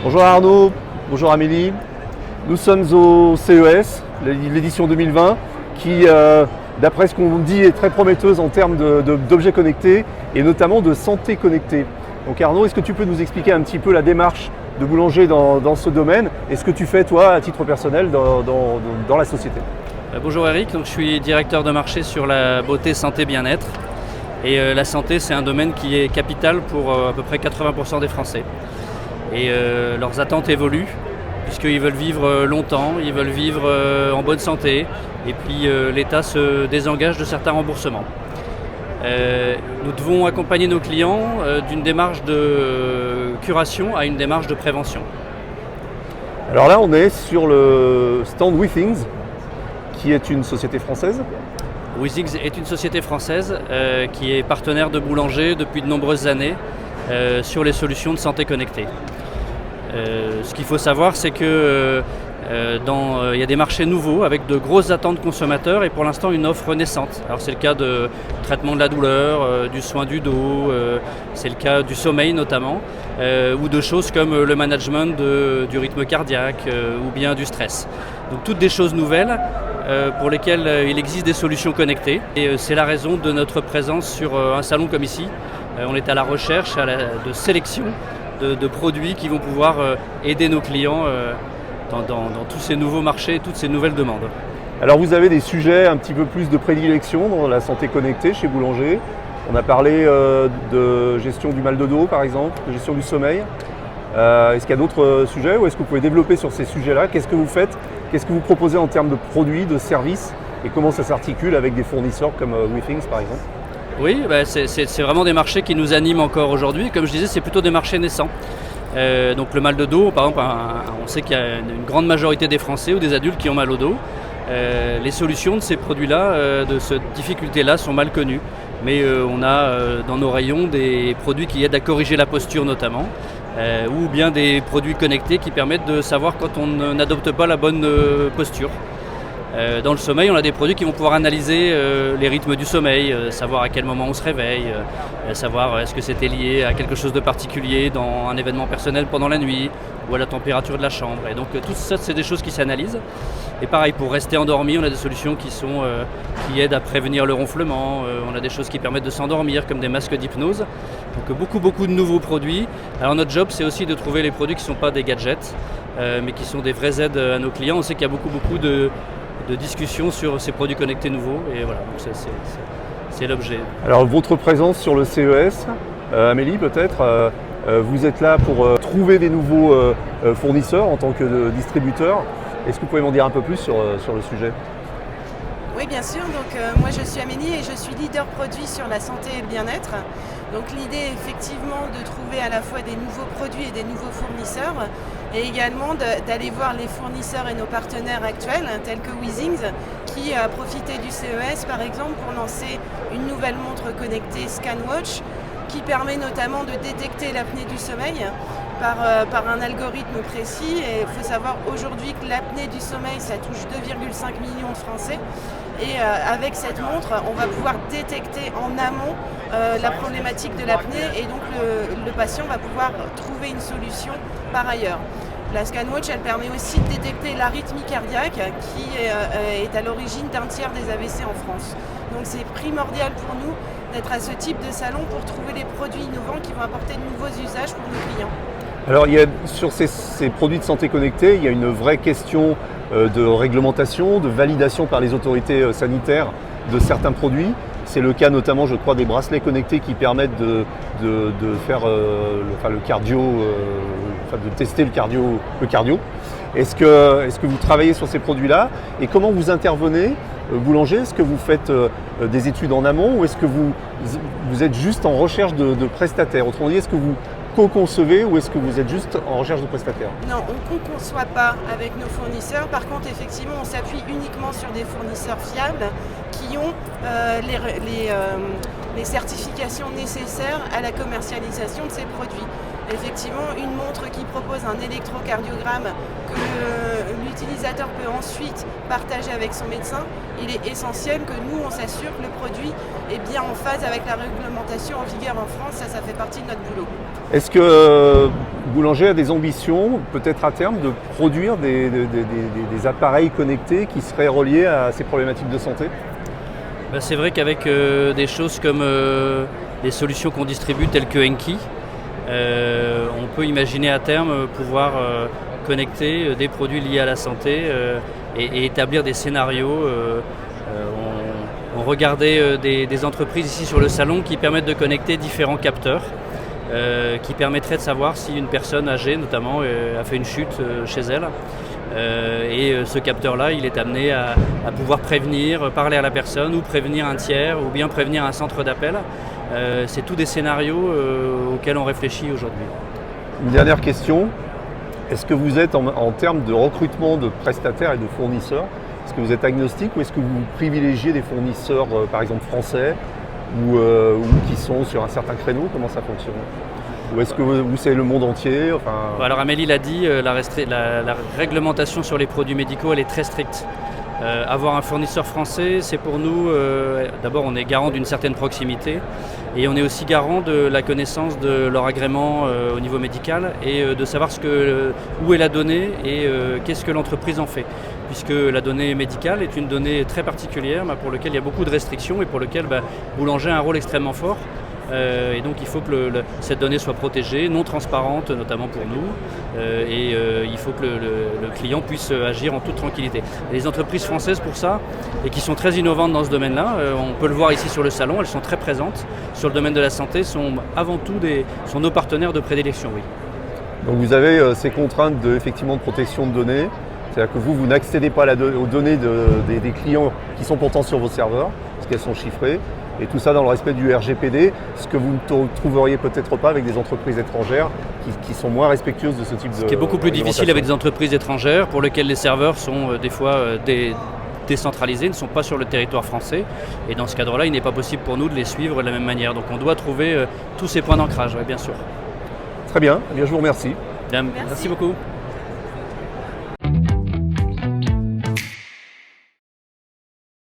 Bonjour Arnaud, bonjour Amélie. Nous sommes au CES, l'édition 2020, qui, d'après ce qu'on dit, est très prometteuse en termes d'objets connectés et notamment de santé connectée. Donc Arnaud, est-ce que tu peux nous expliquer un petit peu la démarche de Boulanger dans ce domaine et ce que tu fais toi à titre personnel dans la société? Bonjour Eric, donc je suis directeur de marché sur la beauté, santé, bien-être. Et la santé, c'est un domaine qui est capital pour à peu près 80% des Français. Et leurs attentes évoluent, puisqu'ils veulent vivre longtemps, ils veulent vivre en bonne santé, et puis l'État se désengage de certains remboursements. Nous devons accompagner nos clients d'une démarche de curation à une démarche de prévention. Alors là, on est sur le stand WeThings, qui est une société française. WeThings est une société française qui est partenaire de Boulanger depuis de nombreuses années sur les solutions de santé connectée. Ce qu'il faut savoir, c'est que il y a des marchés nouveaux avec de grosses attentes consommateurs et pour l'instant une offre naissante. Alors c'est le cas de traitement de la douleur, du soin du dos, c'est le cas du sommeil notamment, ou de choses comme le management du rythme cardiaque ou bien du stress. Donc toutes des choses nouvelles pour lesquelles il existe des solutions connectées et c'est la raison de notre présence sur un salon comme ici. On est à la recherche de sélection de produits qui vont pouvoir aider nos clients dans tous ces nouveaux marchés, toutes ces nouvelles demandes. Alors vous avez des sujets un petit peu plus de prédilection dans la santé connectée chez Boulanger. On a parlé de gestion du mal de dos par exemple, de gestion du sommeil. Est-ce qu'il y a d'autres sujets ou est-ce que vous pouvez développer sur ces sujets-là? Qu'est-ce que vous faites? Qu'est-ce que vous proposez en termes de produits, de services et comment ça s'articule avec des fournisseurs comme WeThings par exemple? Oui, c'est vraiment des marchés qui nous animent encore aujourd'hui. Comme je disais, c'est plutôt des marchés naissants. Donc le mal de dos, par exemple, on sait qu'il y a une grande majorité des Français ou des adultes qui ont mal au dos. Les solutions de ces produits-là, de cette difficulté-là, sont mal connues. Mais on a dans nos rayons des produits qui aident à corriger la posture notamment, ou bien des produits connectés qui permettent de savoir quand on n'adopte pas la bonne posture. Dans le sommeil, on a des produits qui vont pouvoir analyser les rythmes du sommeil, savoir à quel moment on se réveille, savoir est-ce que c'était lié à quelque chose de particulier dans un événement personnel pendant la nuit ou à la température de la chambre. Et donc tout ça, c'est des choses qui s'analysent. Et pareil, pour rester endormi, on a des solutions qui aident à prévenir le ronflement. On a des choses qui permettent de s'endormir, comme des masques d'hypnose. Donc beaucoup de nouveaux produits. Alors notre job, c'est aussi de trouver les produits qui ne sont pas des gadgets, mais qui sont des vraies aides à nos clients. On sait qu'il y a beaucoup de discussions sur ces produits connectés nouveaux et voilà, donc c'est l'objet. Alors votre présence sur le CES, Amélie peut-être, vous êtes là pour trouver des nouveaux fournisseurs en tant que distributeur. Est-ce que vous pouvez m'en dire un peu plus sur le sujet? Oui, bien sûr. Donc, moi, je suis Amélie et je suis leader produit sur la santé et le bien-être. Donc, l'idée est effectivement de trouver à la fois des nouveaux produits et des nouveaux fournisseurs et également d'aller voir les fournisseurs et nos partenaires actuels, tels que WeThings, qui a profité du CES, par exemple, pour lancer une nouvelle montre connectée ScanWatch qui permet notamment de détecter l'apnée du sommeil par un algorithme précis. Et il faut savoir aujourd'hui que l'apnée du sommeil, ça touche 2,5 millions de Français. Et avec cette montre, on va pouvoir détecter en amont la problématique de l'apnée et donc le patient va pouvoir trouver une solution par ailleurs. La ScanWatch, elle permet aussi de détecter l'arythmie cardiaque qui est à l'origine d'un tiers des AVC en France. Donc c'est primordial pour nous d'être à ce type de salon pour trouver des produits innovants qui vont apporter de nouveaux usages pour nos clients. Alors sur ces produits de santé connectés, il y a une vraie question de réglementation, de validation par les autorités sanitaires de certains produits. C'est le cas notamment, je crois, des bracelets connectés qui permettent de faire le cardio, de tester le cardio. Est-ce que vous travaillez sur ces produits-là et comment vous intervenez, Boulanger? Est-ce que vous faites des études en amont ou est-ce que vous êtes juste en recherche de prestataires? Autrement dit, est-ce que vous co-concevez ou est-ce que vous êtes juste en recherche de prestataires? Non, on ne co-conçoit pas avec nos fournisseurs. Par contre, effectivement, on s'appuie uniquement sur des fournisseurs fiables qui ont les certifications nécessaires à la commercialisation de ces produits. Effectivement, une montre qui propose un électrocardiogramme que l'utilisateur peut ensuite partager avec son médecin, il est essentiel que nous, on s'assure que le produit est bien en phase avec la réglementation en vigueur en France. Ça fait partie de notre boulot. Est-ce que Boulanger a des ambitions, peut-être à terme, de produire des appareils connectés qui seraient reliés à ces problématiques de santé ? C'est vrai qu'avec des choses comme les solutions qu'on distribue telles que Enki, on peut imaginer à terme pouvoir connecter des produits liés à la santé et établir des scénarios. On regardait des entreprises ici sur le salon qui permettent de connecter différents capteurs qui permettraient de savoir si une personne âgée notamment a fait une chute chez elle. Et ce capteur-là, il est amené à pouvoir prévenir, parler à la personne ou prévenir un tiers ou bien prévenir un centre d'appel. C'est tous des scénarios auxquels on réfléchit aujourd'hui. Une dernière question. Est-ce que vous êtes en termes de recrutement de prestataires et de fournisseurs, est-ce que vous êtes agnostique ou est-ce que vous privilégiez des fournisseurs par exemple français ou qui sont sur un certain créneau? Comment ça fonctionne? Ou est-ce que c'est le monde entier? Alors Amélie l'a dit, la réglementation sur les produits médicaux elle est très stricte. Avoir un fournisseur français, c'est pour nous, d'abord on est garant d'une certaine proximité et on est aussi garant de la connaissance de leur agrément au niveau médical et de savoir où est la donnée et qu'est-ce que l'entreprise en fait. Puisque la donnée médicale est une donnée très particulière pour laquelle il y a beaucoup de restrictions et pour laquelle Boulanger a un rôle extrêmement fort. Et donc il faut que cette donnée soit protégée, non transparente notamment pour nous, et il faut que le client puisse agir en toute tranquillité. Et les entreprises françaises pour ça, et qui sont très innovantes dans ce domaine-là, on peut le voir ici sur le salon, elles sont très présentes sur le domaine de la santé, sont avant tout sont nos partenaires de prédilection. Oui. Donc vous avez ces contraintes de protection de données, c'est-à-dire que vous n'accédez pas aux données des clients qui sont pourtant sur vos serveurs, parce qu'elles sont chiffrées. Et tout ça dans le respect du RGPD, ce que vous ne trouveriez peut-être pas avec des entreprises étrangères qui sont moins respectueuses de ce type de... Ce qui est beaucoup plus difficile avec des entreprises étrangères pour lesquelles les serveurs sont des fois décentralisés, ne sont pas sur le territoire français. Et dans ce cadre-là, il n'est pas possible pour nous de les suivre de la même manière. Donc on doit trouver tous ces points d'ancrage, bien sûr. Très bien, je vous remercie. Merci beaucoup.